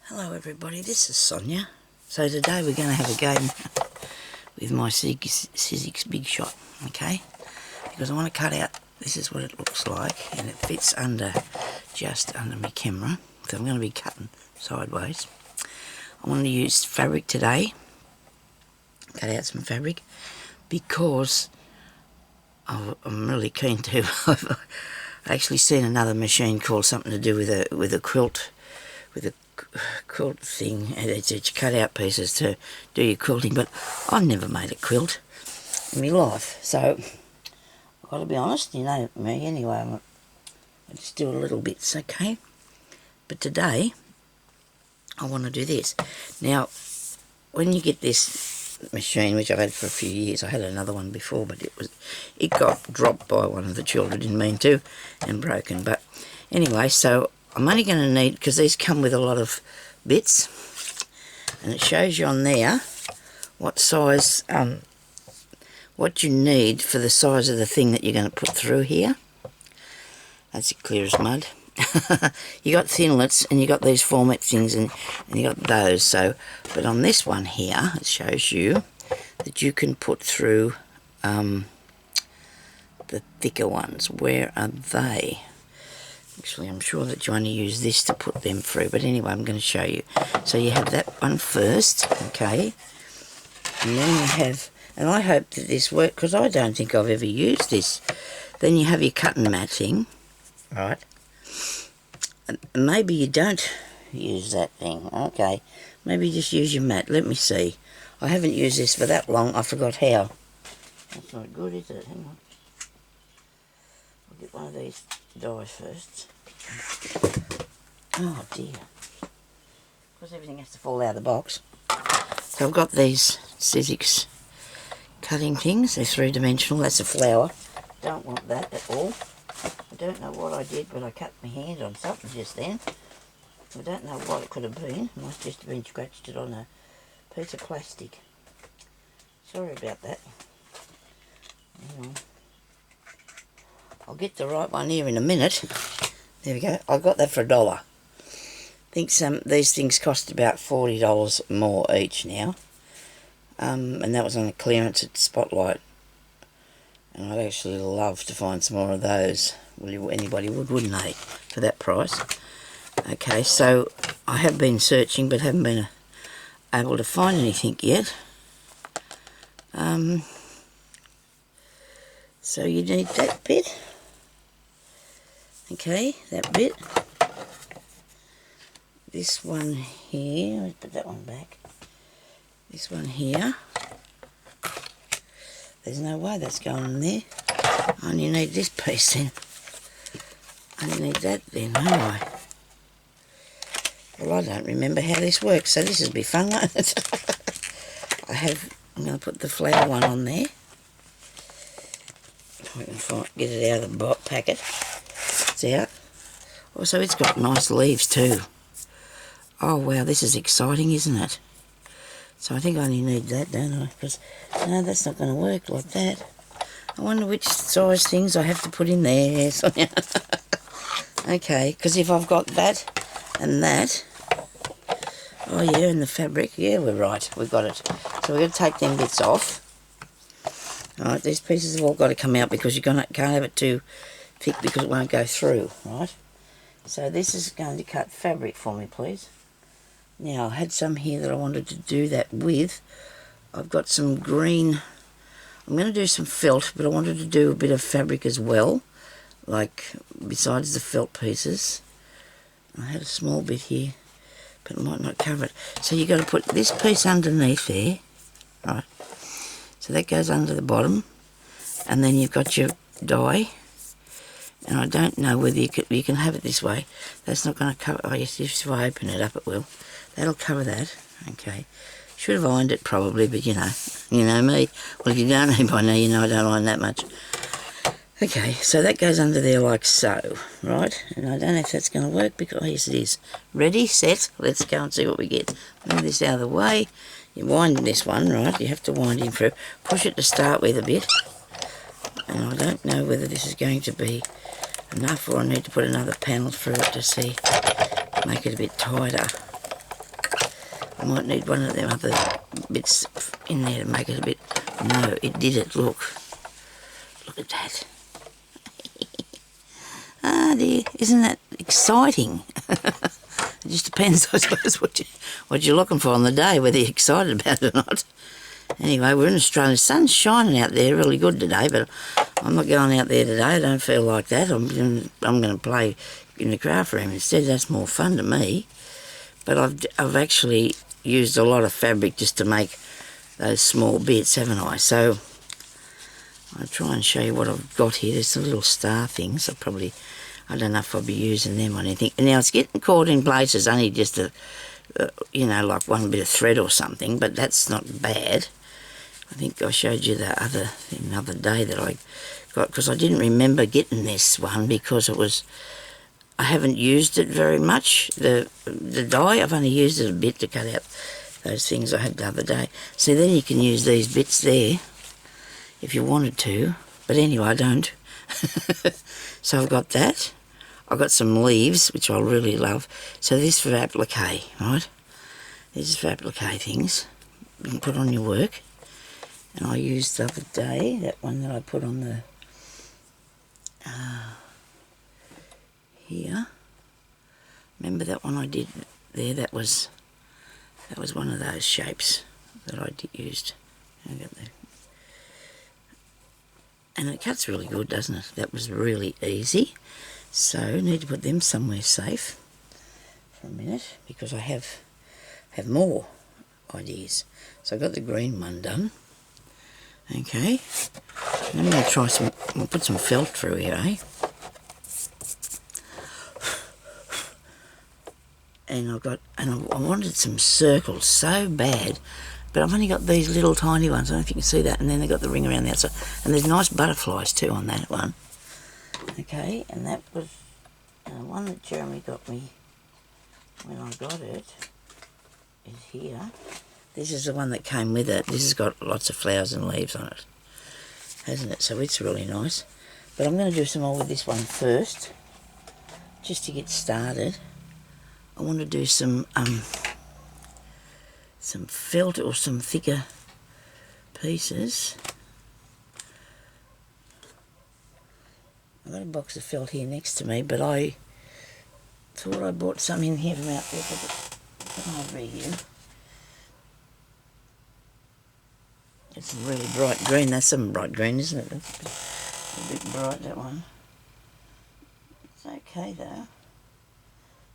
Hello everybody, this is Sonya. So today we're going to have a game with my Sizzix Big Shot, okay? Because I want to cut out, this is what it looks like, and it fits under, just under my camera. So I'm going to be cutting sideways. I want to use fabric today, cut out some fabric, because I'm really keen to. I've actually seen another machine called something to do with a quilt, with a quilt thing, and it's cut out pieces to do your quilting, but I've never made a quilt in my life, so I've got to be honest, you know me anyway, I just do a little bits, okay? But today I want to do this. Now when you get this machine, which I've had for a few years, I had another one before, but it got dropped by one of the children, didn't mean to, and broken. But anyway, so I'm only going to need, because these come with a lot of bits, and it shows you on there what size, what you need for the size of the thing that you're going to put through here. That's clear as mud. You got thinlets, and you got these format things, and you got those. So, but on this one here, it shows you that you can put through the thicker ones. Where are they? Actually, I'm sure that you only use this to put them through, but anyway, I'm going to show you. So you have that one first, okay, and then you have, and I hope that this works, because I don't think I've ever used this. Then you have your cut and matching, right, and maybe you don't use that thing, okay, maybe you just use your mat. Let me see, I haven't used this for that long, I forgot how. That's not good, is it? Hang on. I'll get one of these dies first. Oh dear. Of course everything has to fall out of the box. So I've got these Sizzix cutting things. They're three-dimensional. That's a flower. Don't want that at all. I don't know what I did, but I cut my hand on something just then. I don't know what it could have been. I must just have been scratched it on a piece of plastic. Sorry about that. Hang on. I'll get the right one here in a minute. There we go. I got that for $1. I think these things cost about $40 more each now. And that was on a clearance at Spotlight. And I'd actually love to find some more of those. Well, anybody would, wouldn't they? For that price. Okay, so I have been searching, but haven't been able to find anything yet. So you need that bit. Okay, that bit. This one here, let's put that one back. This one here. There's no way that's going in there. I only need this piece then. I only need that then, don't I? Well, I don't remember how this works, so this will be fun, won't it? I'm going to put the flower one on there. If I can get it out of the packet. It's out. Also, it's got nice leaves too. Oh wow, this is exciting, isn't it? So I think I only need that, don't I? Because no, that's not going to work like that. I wonder which size things I have to put in there. Okay, because if I've got that and that, oh yeah, and the fabric, yeah, we're right, we've got it. So we're going to take them bits off. Alright, these pieces have all got to come out because you can't have it too thick because it won't go through, right? So this is going to cut fabric for me, please. Now, I had some here that I wanted to do that with. I've got some green. I'm going to do some felt, but I wanted to do a bit of fabric as well, like besides the felt pieces. I had a small bit here, but it might not cover it. So you've got to put this piece underneath there, right? So that goes under the bottom, and then you've got your die. And I don't know whether you can have it this way. That's not going to cover. Oh yes, if I open it up, it will. That'll cover that. Okay. Should have ironed it probably, but you know me. Well, if you don't know by now, you know I don't iron that much. Okay, so that goes under there like so, right? And I don't know if that's going to work because, oh yes, it is. Ready, set. Let's go and see what we get. Move this out of the way. You wind this one, right? You have to wind in through. Push it to start with a bit. And I don't know whether this is going to be enough or I need to put another panel through it to see, make it a bit tighter. might need one of them other bits in there to make it a bit... No, it did it, look. Look at that. Ah dear, isn't that exciting? It just depends, I suppose, what you're looking for on the day, whether you're excited about it or not. Anyway, we're in Australia. The sun's shining out there really good today, but I'm not going out there today. I don't feel like that. I'm going to play in the craft room instead. That's more fun to me. But I've actually used a lot of fabric just to make those small bits, haven't I? So I'll try and show you what I've got here. There's some little star things. I don't know if I'll be using them on anything. Now, it's getting caught in places, only just you know, like one bit of thread or something, but that's not bad. I think I showed you the other thing the other day that I got, because I didn't remember getting this one because I haven't used it very much. The dye, I've only used it a bit to cut out those things I had the other day. So then you can use these bits there if you wanted to, but anyway, I don't. So I've got that. I've got some leaves, which I really love. So this is for applique, right? This is for applique things. You can put on your work. And I used the other day, that one that I put on the... here. Remember that one I did there? That was one of those shapes that I used. I got the... And it cuts really good, doesn't it? That was really easy. So, need to put them somewhere safe for a minute, because I have more ideas. So I got the green one done. Okay. And I'm going to try some, I'll put some felt through here, eh? And I wanted some circles so bad, but I've only got these little tiny ones. I don't know if you can see that. And then they've got the ring around the outside. And there's nice butterflies too on that one. Okay, and that was one that Jeremy got me when I got it. Is here. This is the one that came with it. This has got lots of flowers and leaves on it, hasn't it? So it's really nice. But I'm going to do some more with this one first, just to get started. I want to do some felt or some thicker pieces. I've got a box of felt here next to me, but I thought I bought some in here from out there. Over here. It's really bright green. That's some bright green, isn't it? That's a bit bright, that one. It's okay though.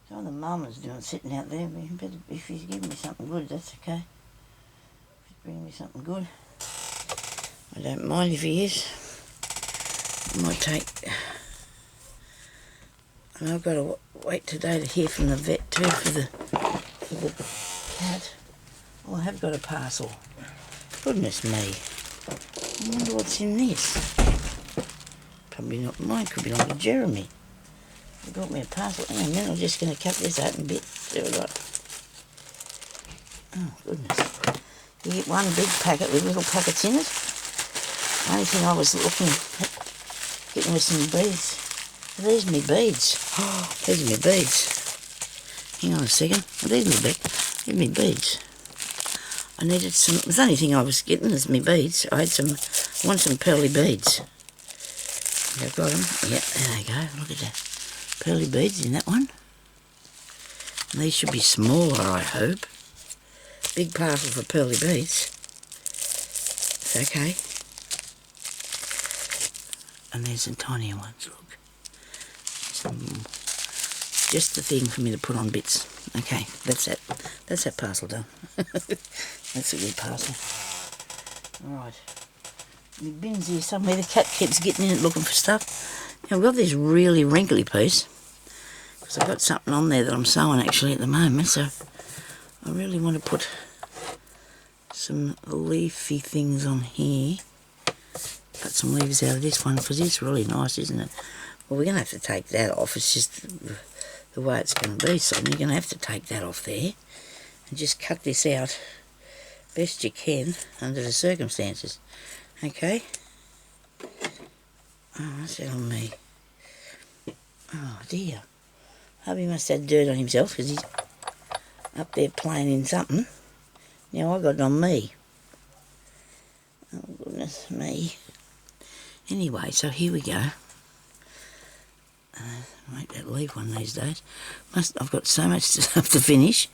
So the mum is doing sitting out there. If he's giving me something good, that's okay. If he's bringing me something good, I don't mind if he is. I might take... And I've got to wait today to hear from the vet too for the cat. Oh, I have got a parcel. Goodness me. I wonder what's in this. Probably not mine. Could be like a Jeremy. He got me a parcel. Hang on a minute. I'm just going to cut this open a bit. See what I got. Oh, goodness. You get one big packet with little packets in it. The only thing I was looking at getting with some beads. Are these me beads? Oh, these are me beads. Hang on a second. Are these me beads? I needed some... The only thing I was getting is me beads. I want some pearly beads. I've got them. Yep, there they go. Look at that. Pearly beads in that one. And these should be smaller, I hope. Big parcel for pearly beads. It's okay. And there's some tinier ones, look. Just the thing for me to put on bits. Okay, that's that parcel done. That's a good parcel. Right. My bin's here somewhere. The cat keeps getting in it looking for stuff. Now I've got this really wrinkly piece, because I've got something on there that I'm sewing actually at the moment, so I really want to put some leafy things on here. Cut some leaves out of this one, because it's really nice, isn't it? Well, we're going to have to take that off. It's just the way it's going to be, so you're going to have to take that off there and just cut this out best you can under the circumstances. Okay? Oh, what's that on me? Oh, dear. Hope he must have dirt on himself, because he's up there playing in something. Now I got it on me. Oh goodness me. Anyway, so here we go. Make that leave one these days. I've got so much stuff to finish.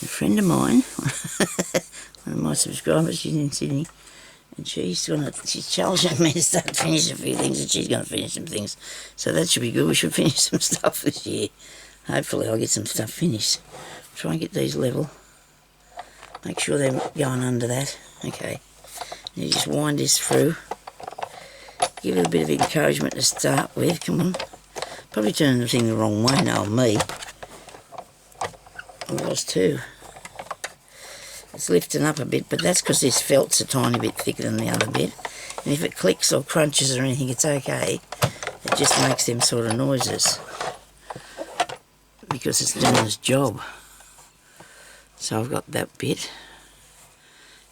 A friend of mine, one of my subscribers, she's in Sydney, and she's challenging me to start finishing a few things, and she's going to finish some things. So that should be good. We should finish some stuff this year. Hopefully I'll get some stuff finished. Try and get these level. Make sure they're going under that. Okay. And you just wind this through. Give it a bit of encouragement to start with. Come on. Probably turning the thing the wrong way now, me. I was too. It's lifting up a bit, but that's because this felt's a tiny bit thicker than the other bit. And if it clicks or crunches or anything, it's okay. It just makes them sort of noises because it's doing its job. So I've got that bit.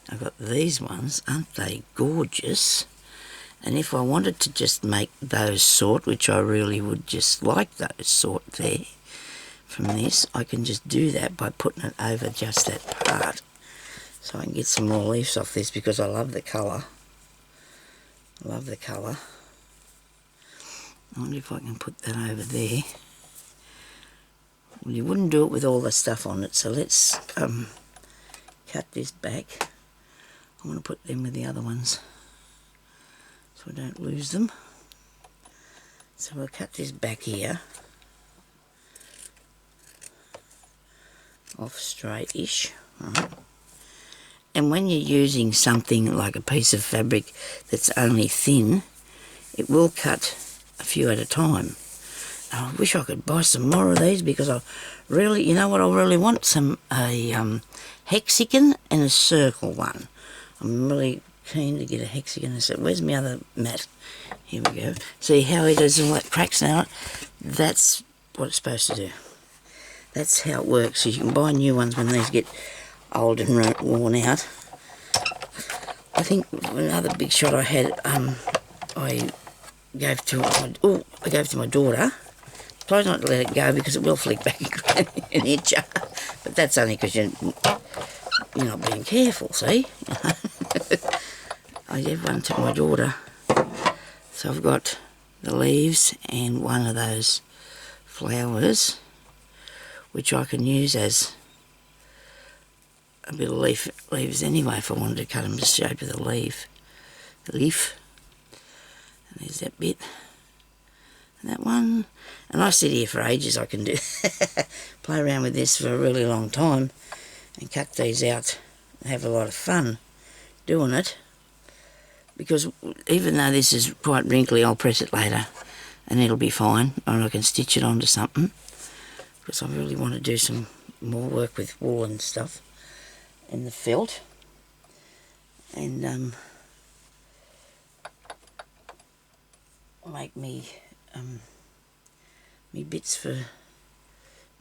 I've got these ones. Aren't they gorgeous? And if I wanted to just make those sort, which I really would just like those sort there from this, I can just do that by putting it over just that part. So I can get some more leaves off this because I love the colour. I love the colour. I wonder if I can put that over there. Well, you wouldn't do it with all the stuff on it, so let's cut this back. I want to put them with the other ones, so I don't lose them. So we'll cut this back here off straight-ish. Right. And when you're using something like a piece of fabric that's only thin, it will cut a few at a time. I wish I could buy some more of these because I really, you know what I really want? A hexagon and a circle one. I'm really keen to get a hexagon. Where's my other mat? Here we go. See how it does all that cracks now? That's what it's supposed to do. That's how it works. So you can buy new ones when these get old and worn out. I think another big shot I had, I gave to my daughter. Try not to let it go because it will flick back and hit you. But that's only because you're not being careful, see? I gave one to my daughter. So I've got the leaves and one of those flowers, which I can use as a bit of leaves anyway if I wanted to cut them to the shape of the leaf. And there's that bit. And that one. And I sit here for ages. I can do play around with this for a really long time and cut these out and have a lot of fun doing it. Because even though this is quite wrinkly, I'll press it later and it'll be fine. And I can stitch it onto something. Because I really want to do some more work with wool and stuff and the felt. And make me bits for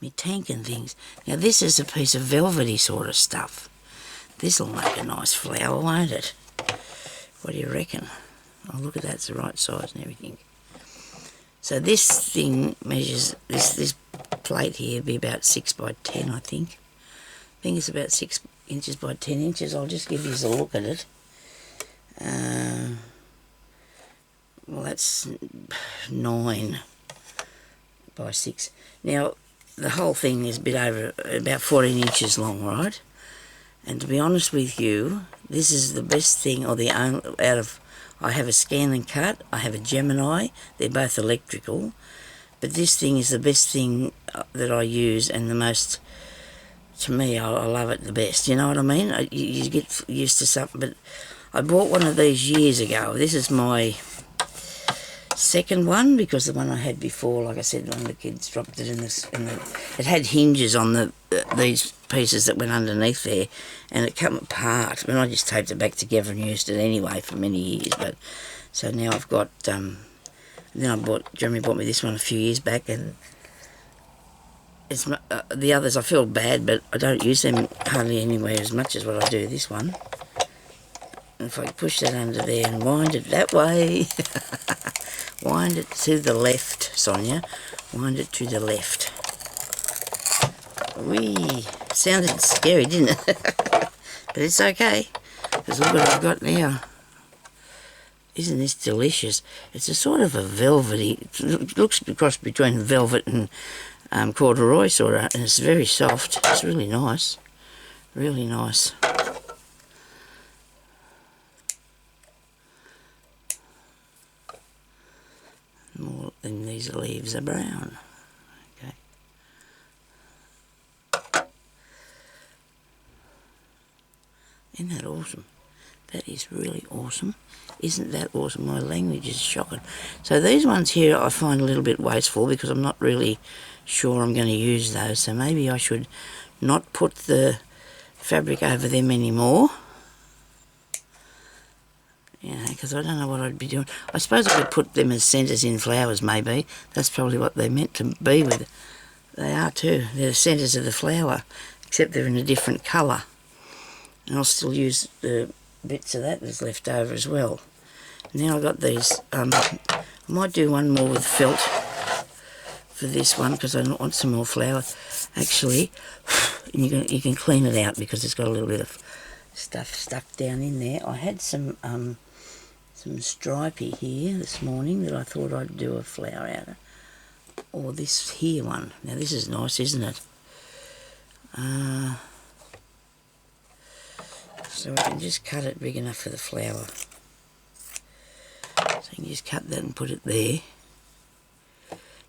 me tank and things. Now this is a piece of velvety sort of stuff. This'll make a nice flower, won't it? What do you reckon? Oh, look at that, it's the right size and everything. So this thing measures, this plate here be about 6 by 10, I think. I think it's about 6 inches by 10 inches. I'll just give you a look at it. Well, that's 9 by 6. Now, the whole thing is a bit over, about 14 inches long, right? And to be honest with you, this is the best thing, or the only, out of, I have a Scan and Cut, I have a Gemini, they're both electrical, but this thing is the best thing that I use, and the most, to me, I love it the best, you know what I mean? You get used to something, but I bought one of these years ago. This is my second one, because the one I had before, like I said, one of the kids dropped it it had hinges on these pieces that went underneath there, and it came apart. I mean, I just taped it back together and used it anyway for many years. But so now I've got. Then Jeremy bought me this one a few years back, and it's the others. I feel bad, but I don't use them hardly anywhere as much as what I do this one. And if I push that under there and wind it that way, wind it to the left, Sonya. Wind it to the left. Whee! Sounded scary, didn't it? But it's okay, because look what I've got now. Isn't this delicious? It's a sort of a velvety, it looks a cross between velvet and corduroy sort of, and it's very soft. It's really nice. Really nice. More than these leaves are brown. Okay. Isn't that awesome? That is really awesome. Isn't that awesome? My language is shocking. So these ones here I find a little bit wasteful because I'm not really sure I'm going to use those. So maybe I should not put the fabric over them anymore. You know, because I don't know what I'd be doing. I suppose I could put them as centres in flowers, maybe. That's probably what they're meant to be with. They are too. They're the centres of the flower, except they're in a different colour. And I'll still use the bits of that that's left over as well. Now I've got these. I might do one more with felt for this one because I want some more flour. Actually, you can clean it out because it's got a little bit of stuff stuck down in there. I had some stripey here this morning that I thought I'd do a flower out of. Or this here one. Now this is nice, isn't it? So I can just cut it big enough for the flower. So you can just cut that and put it there.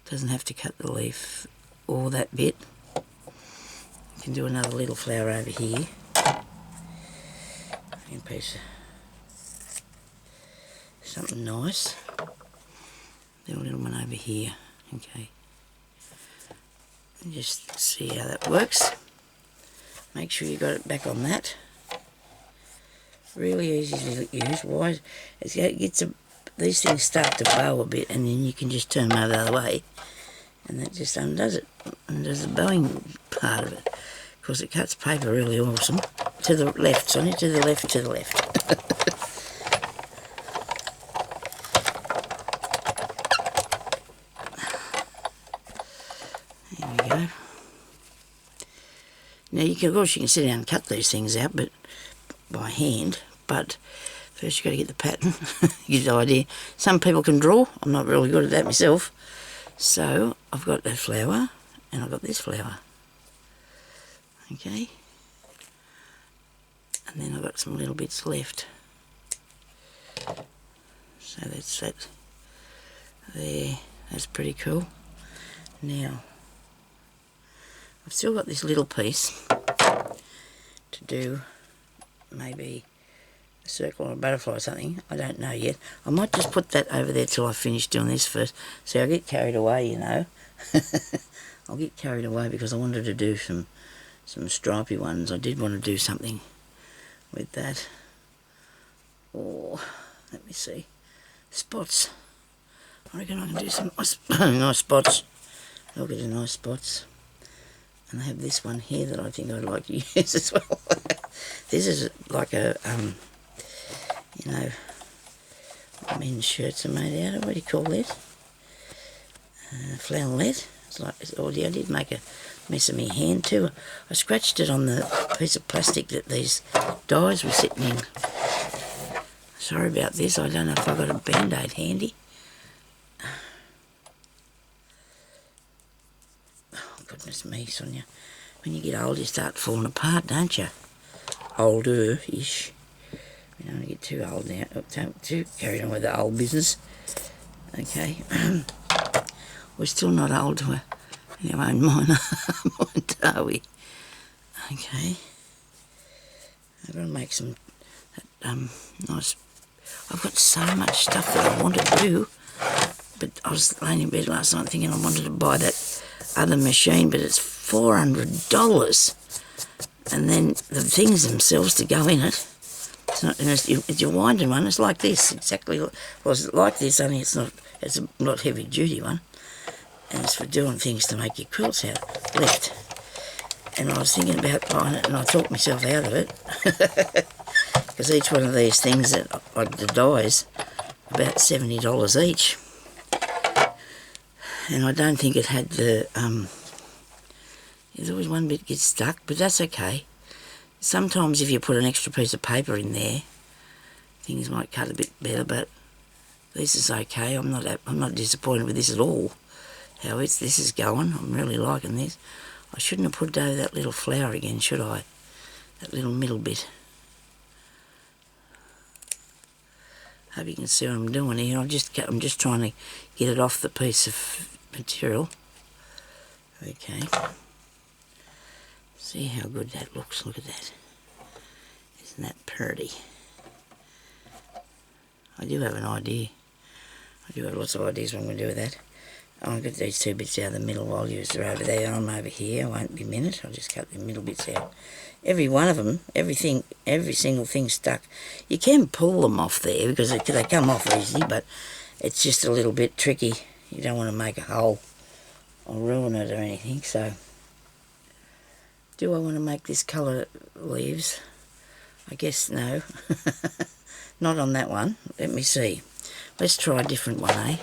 Doesn't have to cut the leaf or that bit. You can do another little flower over here. And a piece of something nice. Then a little one over here. Okay. And just see how that works. Make sure you got it back on that. Really easy to use. Why? These things start to bow a bit, and then you can just turn them over the other way, and that just undoes it, undoes the bowing part of it. Of course, it cuts paper really awesome. To the left, Sonia, to the left, to the left. There we go. Now, of course, you can sit down and cut these things out, but by hand, but first you've got to get the pattern, get the idea. Some people can draw. I'm not really good at that myself. So I've got that flower and I've got this flower. Okay. And then I've got some little bits left. So that's that there. That's pretty cool. Now, I've still got this little piece to do. Maybe a circle or a butterfly or something. I don't know yet. I might just put that over there till I finish doing this first. See, I get carried away, you know. I'll get carried away because I wanted to do some stripy ones. I did want to do something with that. Or, let me see. Spots. I reckon I can do some nice spots. Look at the nice spots. And I have this one here that I think I'd like to use as well. This is like a, you know, what men's shirts are made out of. What do you call that? Flannelette. It's like, oh yeah, I did make a mess of my hand too. I scratched it on the piece of plastic that these dies were sitting in. Sorry about this. I don't know if I've got a Band-Aid handy. Oh, goodness me, Sonia. When you get old, you start falling apart, don't you? Older-ish. We don't want to get too old now. Don't too carried on with the old business. Okay. We're still not old to our own mind, are we? Okay. I've got to make some nice... I've got so much stuff that I want to do, but I was laying in bed last night thinking I wanted to buy that other machine, but it's $400. And then the things themselves to go in it, it's your winding one, it's like this, exactly, well it's like this, only it's a not heavy duty one, and it's for doing things to make your quilts out left. And I was thinking about buying it, and I talked myself out of it, because each one of these things, the dies, about $70 each, and I don't think it had the, there's always one bit gets stuck, but that's okay. Sometimes if you put an extra piece of paper in there, things might cut a bit better, but this is okay. I'm not disappointed with this at all. How this is going. I'm really liking this. I shouldn't have put over that little flower again, should I? That little middle bit. Hope you can see what I'm doing here. I'm just trying to get it off the piece of material. Okay. See how good that looks. Look at that. Isn't that pretty? I do have an idea. I do have lots of ideas what I'm going to do with that. I'll get these two bits out of the middle. I'll use her over there. I'm over here. I won't be a minute. I'll just cut the middle bits out. Every one of them, every single thing stuck. You can pull them off there because they come off easy, but it's just a little bit tricky. You don't want to make a hole or ruin it or anything. So, do I want to make this colour leaves? I guess no. Not on that one. Let me see. Let's try a different one, eh?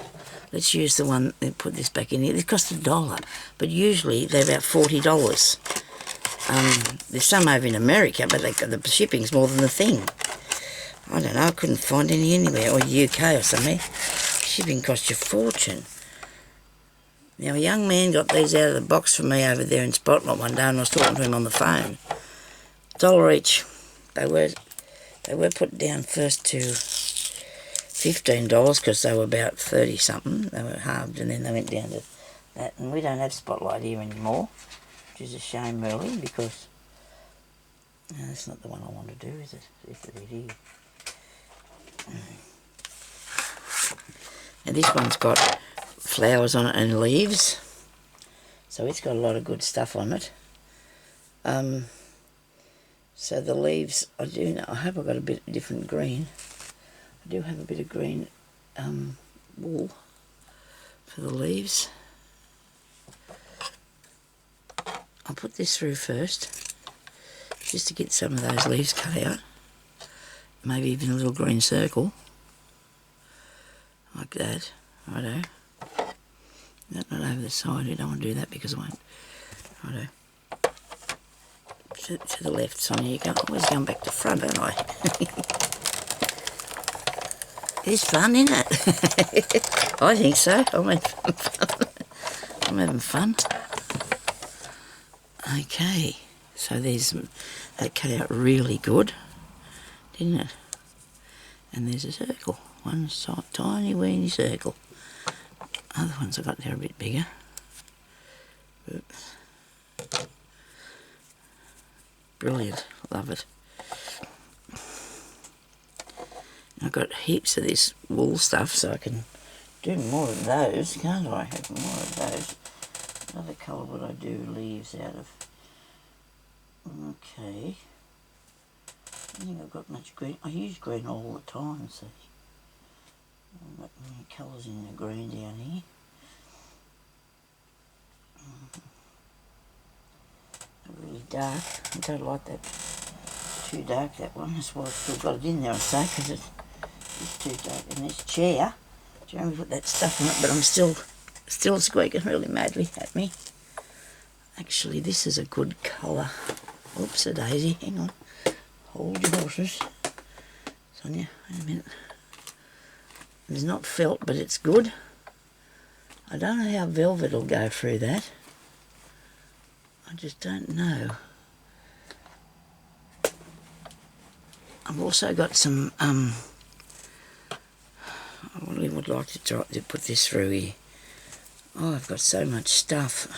Let's use the one that put this back in here. It cost $1, but usually they're about $40. There's some over in America, but the shipping's more than the thing. I don't know, I couldn't find any anywhere, or UK or somewhere. Shipping costs you a fortune. Now, a young man got these out of the box for me over there in Spotlight one day, and I was talking to him on the phone. $1 each. They were put down first to $15 because they were about 30 something. They were halved, and then they went down to that. And we don't have Spotlight here anymore, which is a shame really, because no, that's not the one I want to do, is it? Is it here? Now this one's got flowers on it and leaves, so it's got a lot of good stuff on it. So the leaves, I do know, I hope I've got a bit different green. I do have a bit of green wool for the leaves. I'll put this through first, just to get some of those leaves cut out. Maybe even a little green circle, like that. Righto. Not over the side, I don't want to do that because I won't. Righto. To the left, Sonya, you go. Always going back to front, aren't I? It's fun, isn't it? I think so. I'm having fun. Okay, so that cut out really good, didn't it? And there's a circle, one tiny weeny circle. Other ones I got there a bit bigger. Oops. Brilliant, love it. I've got heaps of this wool stuff, so I can do more of those, can't I? Have more of those. What other colour would I do leaves out of? Okay. I think I've got much green. I use green all the time, see. I've got many colours in the green down here. Really dark. I don't like that too dark, that one. That's why I've still got it in there, I'd say, because it's too dark. And this chair, Jeremy put that stuff on it, but I'm still squeaking really madly at me. Actually, this is a good colour. Oops, a daisy. Hang on. Hold your horses. Sonya, wait a minute. It's not felt, but it's good. I don't know how velvet will go through that. I just don't know. I've also got some, I really would like to try to put this through here. Oh, I've got so much stuff.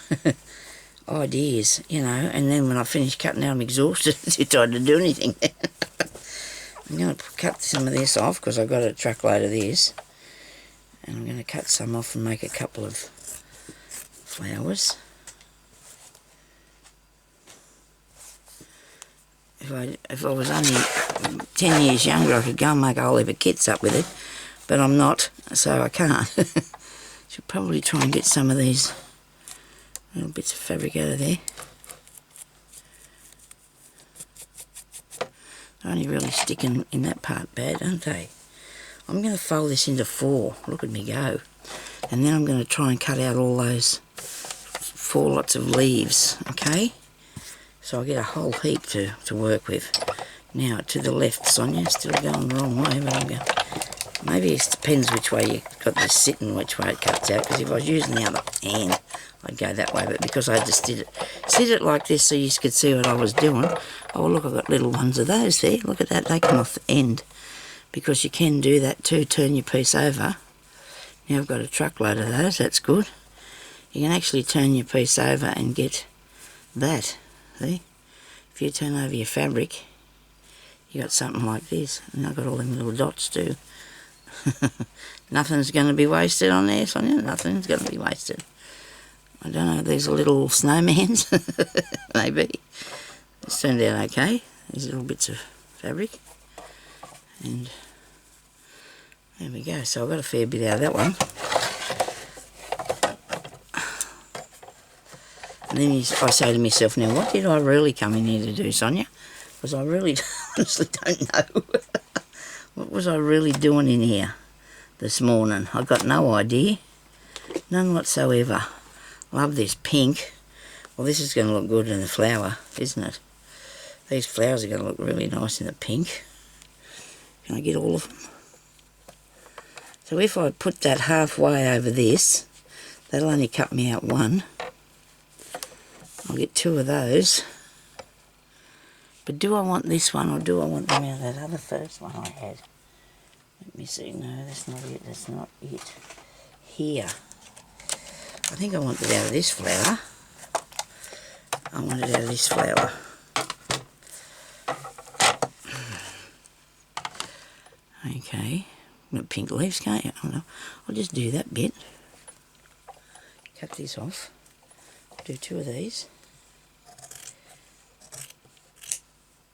Ideas, you know, and then when I finish cutting out, I'm exhausted to try to do anything. I'm going to cut some of this off because I've got a truckload of this. And I'm going to cut some off and make a couple of flowers. If I was only 10 years younger, I could go and make a whole heap of kits up with it, but I'm not, so I can't. Should probably try and get some of these little bits of fabric out of there. They're only really sticking in that part bad, aren't they? I'm going to fold this into 4. Look at me go. And then I'm going to try and cut out all those 4 lots of leaves, okay? So I get a whole heap to work with. Now to the left, Sonya, still going the wrong way, but I'm going. Maybe it depends which way you got this sitting, which way it cuts out, because if I was using the other hand, I'd go that way, but because I just sit it like this so you could see what I was doing. Oh look, I've got little ones of those there, look at that, they come off the end, because you can do that too, turn your piece over. Now I've got a truckload of those, that's good. You can actually turn your piece over and get that, see? If you turn over your fabric, you got something like this, and I've got all them little dots too. Nothing's going to be wasted on there, Sonya, nothing's going to be wasted. I don't know, these are little snowmans, maybe. It's turned out okay, these little bits of fabric. And there we go, so I've got a fair bit out of that one. And then I say to myself, now what did I really come in here to do, Sonya? Because I really honestly don't know. What was I really doing in here this morning? I've got no idea. None whatsoever. Love this pink. Well, this is going to look good in the flower, isn't it? These flowers are going to look really nice in the pink. Can I get all of them? So if I put that halfway over this, that'll only cut me out one. I'll get two of those. But do I want this one, or do I want them out of that other first one I had? Let me see. No, that's not it. That's not it. Here. I think I want it out of this flower. I want it out of this flower. Okay. Got pink leaves, can't you? Oh, no. I'll just do that bit. Cut this off. Do two of these.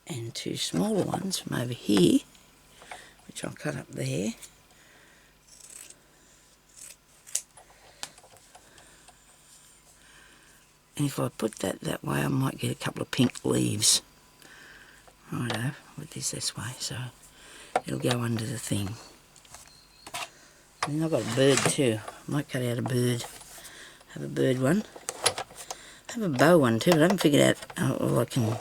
And two smaller ones from over here, which I'll cut up there. And if I put that way, I might get a couple of pink leaves. Righto, put this way, so it'll go under the thing. And then I've got a bird too. I might cut out a bird. Have a bird one. Have a bow one too, but I haven't figured out how I can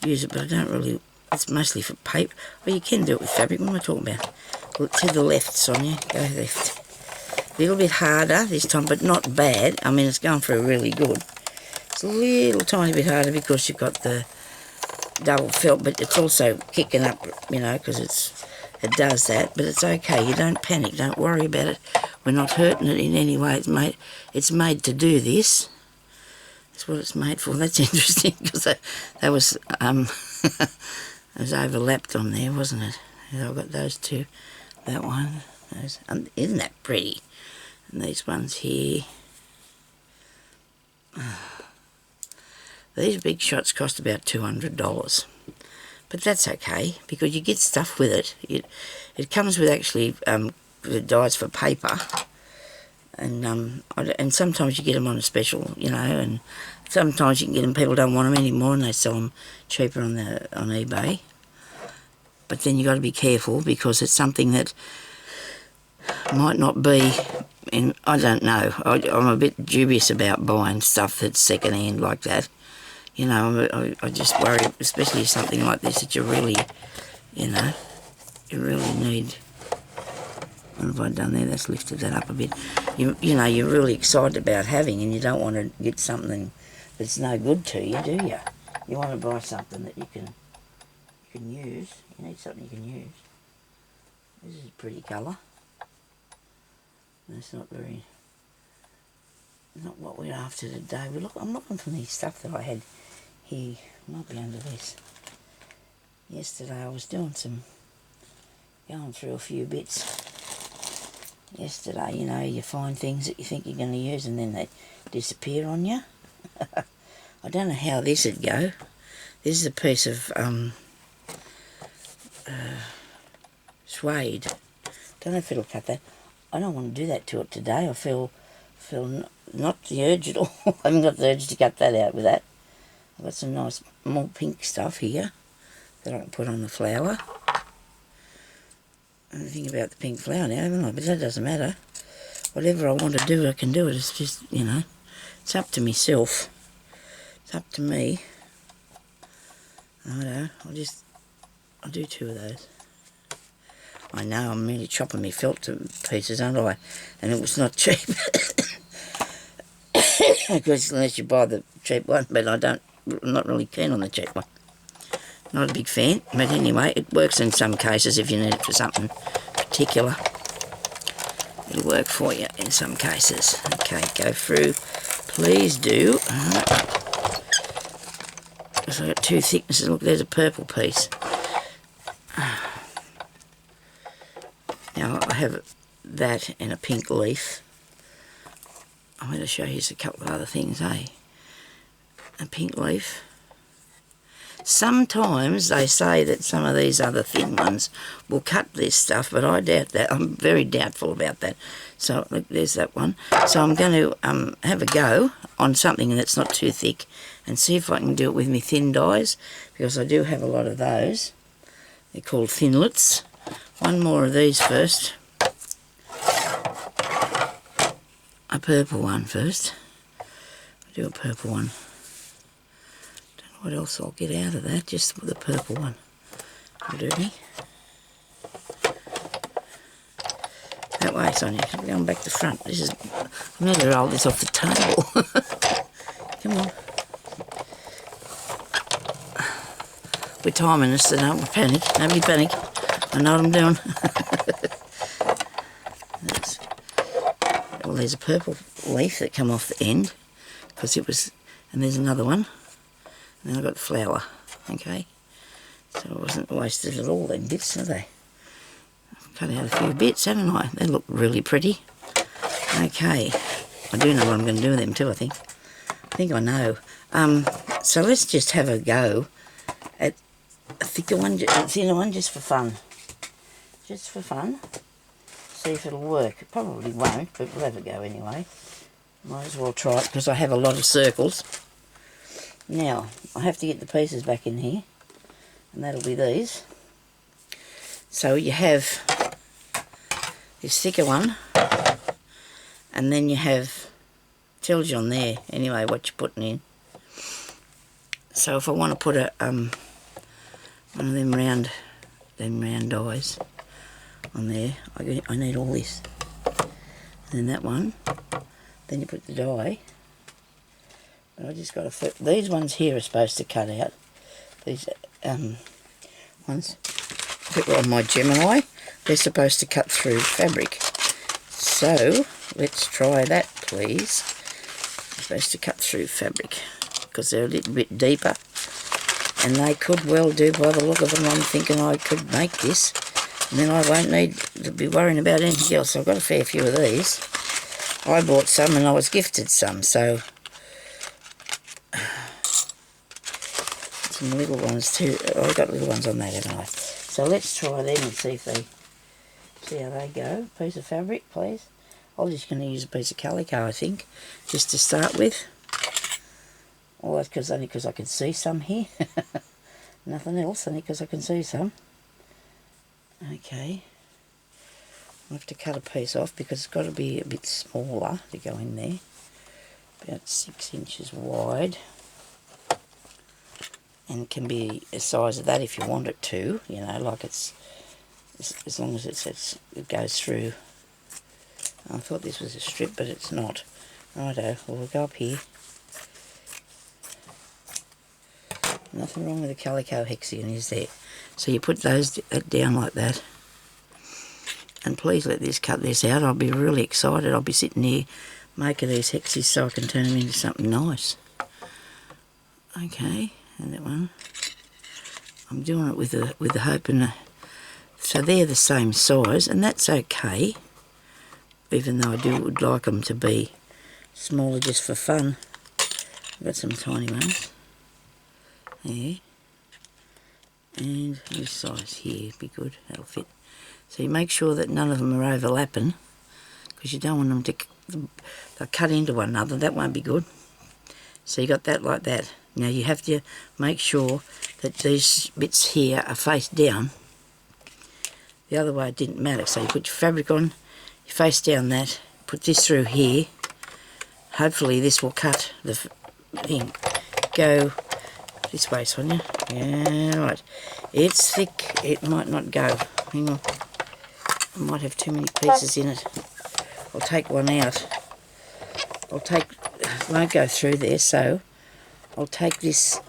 use it, but I don't really. It's mostly for paper. Well, you can do it with fabric. What am I talking about? Look to the left, Sonya. Go left. A little bit harder this time, but not bad. I mean, it's going through really good. It's a little tiny bit harder because you've got the double felt, but it's also kicking up, you know, because it does that. But it's okay. You don't panic. Don't worry about it. We're not hurting it in any way. It's made to do this. That's what it's made for. That's interesting because that was it was overlapped on there, wasn't it? And I've got those two. That one. Those. Isn't that pretty? And these ones here. These big shots cost about $200. But that's okay because you get stuff with it. It comes with actually the dies for paper. And sometimes you get them on a special, you know, and sometimes you can get them, people don't want them anymore and they sell them cheaper on eBay. But then you got to be careful because it's something that might not be, and I don't know, I'm a bit dubious about buying stuff that's second hand like that. You know, I just worry, especially something like this that you really, you know, you really need. What have I done there? That's lifted that up a bit. You know, you're really excited about having, and you don't want to get something that's no good to you, do you? You want to buy something that you can use. You need something you can use. This is a pretty colour. That's not what we're after today. I'm looking for the stuff that I had here. Might be under this. Yesterday I was doing going through a few bits. Yesterday, you know, you find things that you think you're going to use and then they disappear on you. I don't know how this would go. This is a piece of suede. Don't know if it'll cut that. I don't want to do that to it today. I feel not the urge at all. I haven't got the urge to cut that out with that. I've got some nice more pink stuff here that I can put on the flower. I'm thinking about the pink flower now, haven't I? But that doesn't matter. Whatever I want to do, I can do it. It's just, you know, it's up to myself. It's up to me. Righto, I'll do 2 of those. I know I'm really chopping my felt to pieces, aren't I? And it was not cheap. Because unless you buy the cheap one, but I'm not really keen on the cheap one. Not a big fan, but anyway, it works in some cases if you need it for something particular. It'll work for you in some cases. Okay, go through. Please do. Because I've got 2 thicknesses. Look, there's a purple piece. Now I have that and a pink leaf. I'm going to show you a couple of other things, eh? A pink leaf. Sometimes they say that some of these other thin ones will cut this stuff, but I doubt that. I'm very doubtful about that. So look, there's that one. So I'm going to have a go on something that's not too thick and see if I can do it with my thin dies, because I do have a lot of those. They're called thinlets. One more of these first. A purple one first. I'll do a purple one. Don't know what else I'll get out of that, just the purple one. Will do me. That way, Sonia. I'm going back to front. I'm going to roll this off the table. Come on. We're timing this, so don't panic. Nobody panic. I know what I'm doing. Well, there's a purple leaf that come off the end, because it was, and there's another one, and then I've got the flower, okay? So it wasn't wasted at all, them bits, are they? I've cut out a few bits, haven't I? They look really pretty. Okay, I do know what I'm going to do with them too, I think. I think I know. So let's just have a go at a thicker one, a thinner one, just for fun. Just for fun. See if it'll work. It probably won't, but we'll have a go anyway. Might as well try it, because I have a lot of circles. Now, I have to get the pieces back in here, and that'll be these. So you have this thicker one, and then you have, tells you on there anyway what you're putting in. So if I want to put a one of them round dies on there, I need all this. And then that one, then you put the die. But I just got to flip. These ones here are supposed to cut out. These ones that were on my Gemini, they're supposed to cut through fabric. So let's try that, please. They're supposed to cut through fabric because they're a little bit deeper, and they could well do. By the look of them, I'm thinking I could make this, and then I won't need to be worrying about anything else. I've got a fair few of these. I bought some and I was gifted some, so some little ones too. I've got little ones on that, haven't I? So let's try them and see how they go. Piece of fabric, please. I'm just going to use a piece of calico, I think, just to start with. All that's only because I can see some here. Nothing else, only because I can see some. Okay. I'll have to cut a piece off because it's got to be a bit smaller to go in there. About 6 inches wide. And can be a size of that if you want it to, you know, like it's, as long as it goes through. I thought this was a strip, but it's not. Righto, well, we'll go up here. Nothing wrong with the calico hexagon, is there? So you put that down like that. And please let this cut this out. I'll be really excited. I'll be sitting here making these hexes so I can turn them into something nice. Okay, and that one. I'm doing it with the hope and so they're the same size, and that's okay. Even though I would like them to be smaller just for fun. I've got some tiny ones. There. And this size here be good. That'll fit. So you make sure that none of them are overlapping, because you don't want them to they'll cut into one another. That won't be good. So you got that like that. Now you have to make sure that these bits here are face down. The other way it didn't matter. So you put your fabric on, you face down that, put this through here. Hopefully this will cut the thing. Go This way, Sonia. Yeah, right. It's thick. It might not go. Hang on. I might have too many pieces in it. I'll take one out. It won't go through there, so I'll take this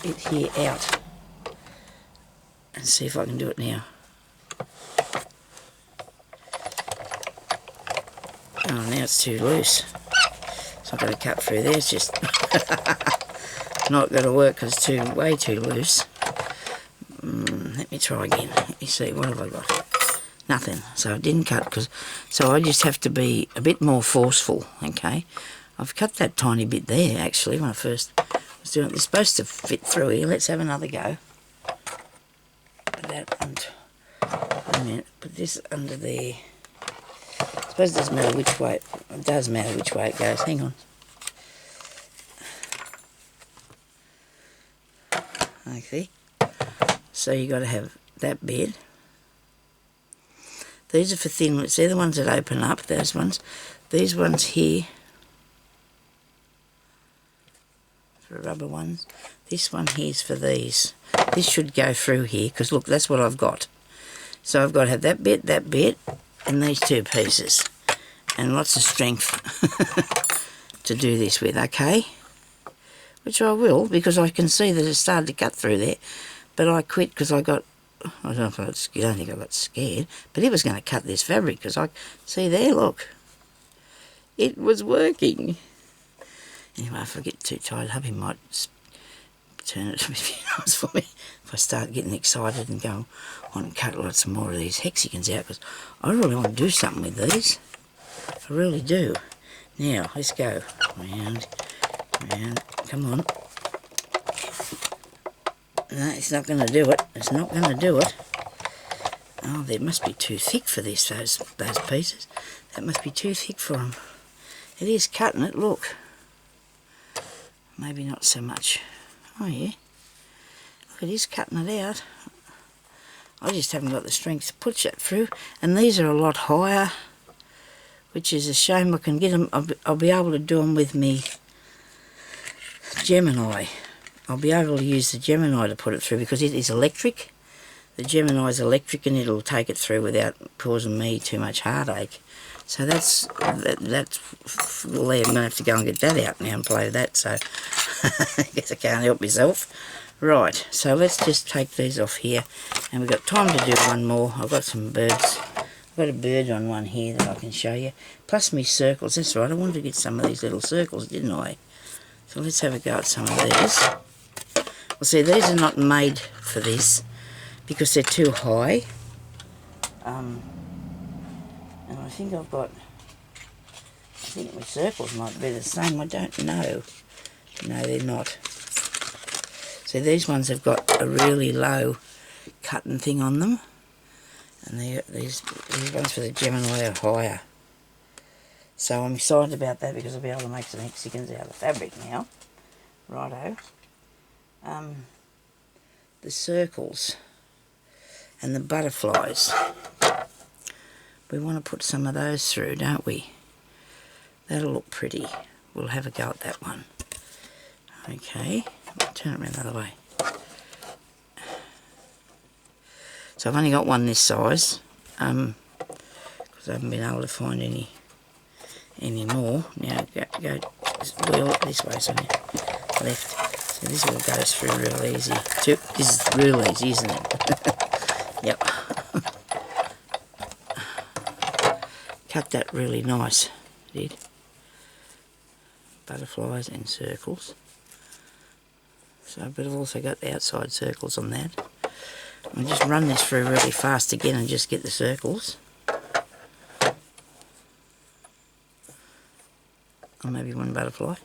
bit here out and see if I can do it now. Oh, now it's too loose. It's not going to cut through there. It's just not going to work because it's way too loose. Let me try again. Let me see, what have I got? Nothing. So it didn't cut, so I just have to be a bit more forceful, okay? I've cut that tiny bit there, actually, when I first was doing it. It's supposed to fit through here. Let's have another go. Put that under, a minute, put this under there. I suppose it doesn't matter which way, it does matter which way it goes. Hang on. Okay. So you got to have that bit. These are for thin ones. They're the ones that open up, those ones. These ones here, for rubber ones. This one here's for these. This should go through here, because look, that's what I've got. So I've got to have that bit, and these two pieces. And lots of strength to do this with, okay? Which I will, because I can see that it started to cut through there. But I quit because I got, I don't think I got scared, but it was going to cut this fabric, because I see there, look, it was working. Anyway, if I get too tired up, he might turn it to be nice for me if I start getting excited and go on and cut lots more of these hexagons out, because I really want to do something with these. I really do. Now, let's go round, round, come on. No, it's not going to do it. It's not going to do it. Oh, they must be too thick for this, those pieces. That must be too thick for them. It is cutting it, look. Maybe not so much. Oh, yeah. Look, it is cutting it out. I just haven't got the strength to push that through. And these are a lot higher, which is a shame. I can get them. I'll be able to do them with me Gemini. I'll be able to use the Gemini to put it through, because it is electric. The Gemini is electric, and it'll take it through without causing me too much heartache. So that's well, I'm going to have to go and get that out now and play with that, so I guess I can't help myself. Right, so let's just take these off here, and we've got time to do one more. I've got some birds. I've got a bird on one here that I can show you, plus me circles. That's right, I wanted to get some of these little circles, didn't I? So let's have a go at some of these. Well, see, these are not made for this because they're too high. And I think my circles might be the same. I don't know. No, they're not. So these ones have got a really low cutting thing on them. And these ones for the Gemini are higher. So I'm excited about that, because I'll be able to make some hexagons out of the fabric now. Righto. The circles and the butterflies, we want to put some of those through, don't we? That'll look pretty. We'll have a go at that one. Okay, turn it around the other way. So I've only got one this size, because I haven't been able to find any more. Now go wheel it this way, Sonia. Left. So this all goes through real easy. This is real easy, isn't it? Yep. Cut that really nice, did. Butterflies and circles. So, but I've also got the outside circles on that. I'll just run this through really fast again and just get the circles. Or maybe one butterfly.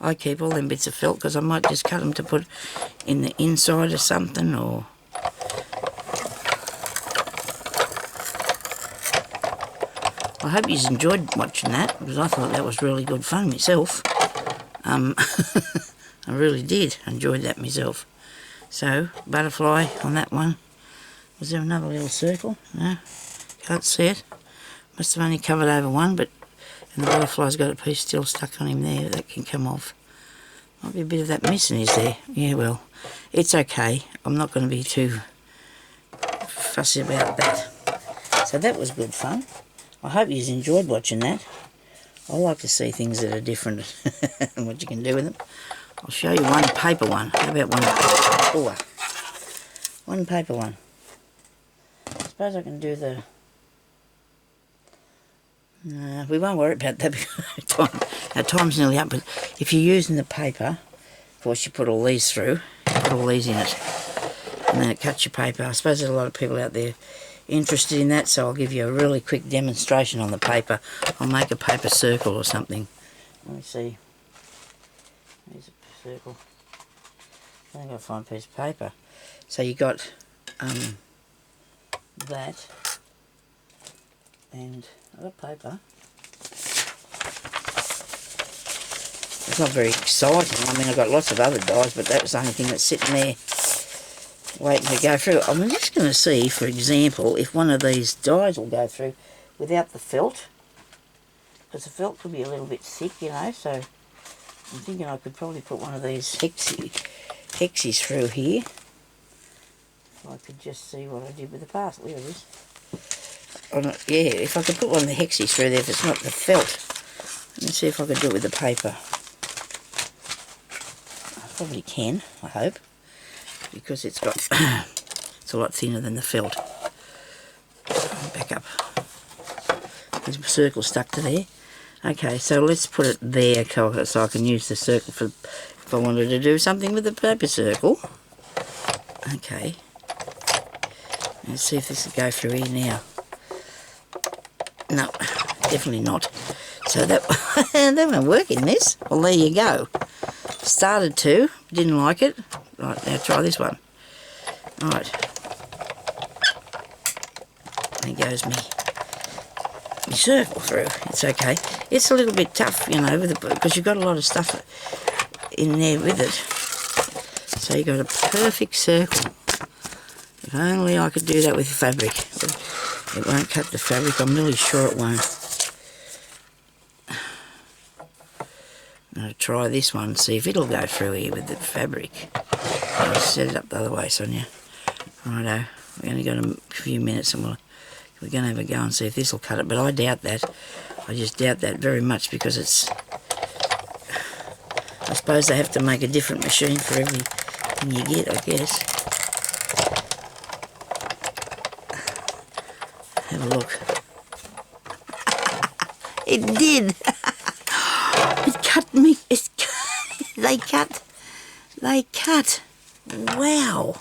I keep all them bits of felt, because I might just cut them to put in the inside or something, or... I hope you enjoyed watching that, because I thought that was really good fun myself. I really did enjoy that myself. So, butterfly on that one. Was there another little circle? No, can't see it. Must have only covered over one, but And the butterfly's got a piece still stuck on him there. That can come off. Might be a bit of that missing, is there? Yeah, well, it's okay. I'm not going to be too fussy about that. So that was good fun. I hope you enjoyed watching that. I like to see things that are different and what you can do with them. I'll show you one paper one. How about one paper one? I suppose I can do the... No, we won't worry about that because our time's nearly up. But if you're using the paper, of course you put all these through, you put all these in it, and then it cuts your paper. I suppose there's a lot of people out there interested in that, so I'll give you a really quick demonstration on the paper. I'll make a paper circle or something. Let me see. There's a circle. I think I'll find a piece of paper. So you got that, and I've got paper. It's not very exciting. I mean, I've got lots of other dies, but that was the only thing that's sitting there waiting to go through. I'm just going to see, for example, if one of these dies will go through without the felt. Because the felt could be a little bit thick, you know, so I'm thinking I could probably put one of these hexes through here. If I could just see what I did with the parcel. There it is. Yeah, if I could put one of the hexes through there, if it's not the felt. Let me see if I could do it with the paper. I probably can, I hope, because it's got it's a lot thinner than the felt. Back up. There's a circle stuck to there. Okay, so let's put it there so I can use the circle for if I wanted to do something with the paper circle. Okay. Let's see if this will go through here now. No, definitely not. So that won't work in this. Well, there you go. Started to, didn't like it. Right, now try this one. Right. There goes me circle through. It's okay. It's a little bit tough, you know, because you've got a lot of stuff in there with it. So you've got a perfect circle. If only I could do that with fabric. It won't cut the fabric. I'm really sure it won't. I'm going to try this one and see if it'll go through here with the fabric. I'll set it up the other way, Sonia. Righto. We've only got a few minutes and we're going to have a go and see if this will cut it. But I doubt that. I just doubt that very much because it's... I suppose they have to make a different machine for everything you get, I guess. Have a look. It did. It cut me. They cut. Wow.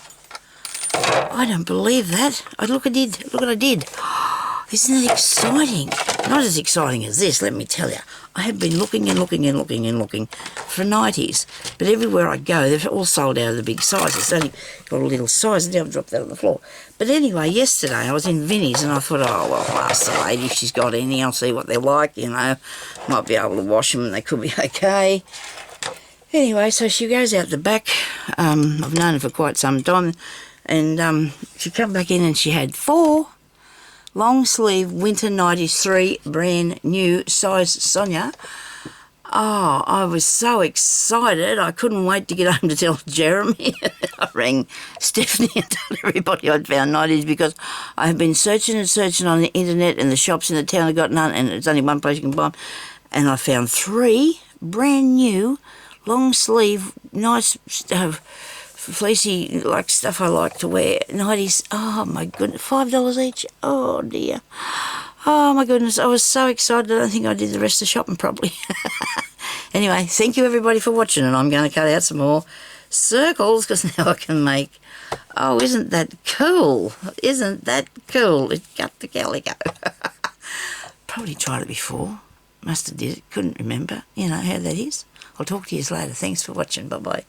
I don't believe that. Look, I did. Look what I did. Isn't that exciting? Not as exciting as this, let me tell you. I have been looking and looking and looking and looking for 90s, but everywhere I go, they're all sold out of the big sizes. It's only got a little size, and I've dropped that on the floor. But anyway, yesterday I was in Vinnie's, and I thought, oh, well, I'll ask the lady if she's got any. I'll see what they're like, you know. Might be able to wash them, and they could be okay. Anyway, so she goes out the back. I've known her for quite some time, and she come back in, and she had 4 long sleeve winter 93 brand new size Sonya. Oh, I was so excited. I couldn't wait to get home to tell Jeremy. I rang Stephanie and told everybody I'd found 90s because I have been searching and searching on the internet, and the shops in the town have got none, and it's only one place you can buy them. And I found 3 brand new long sleeve, nice fleecy like stuff I like to wear. 90s. Oh my goodness, $5 each. Oh dear. Oh my goodness, I was so excited. I don't think I did the rest of the shopping properly. Anyway, thank you everybody for watching, and I'm going to cut out some more circles because now I can make... Oh, isn't that cool? Isn't that cool? It cut the calico. Probably tried it before. Must have did it. Couldn't remember. You know how that is. I'll talk to you later. Thanks for watching. Bye-bye.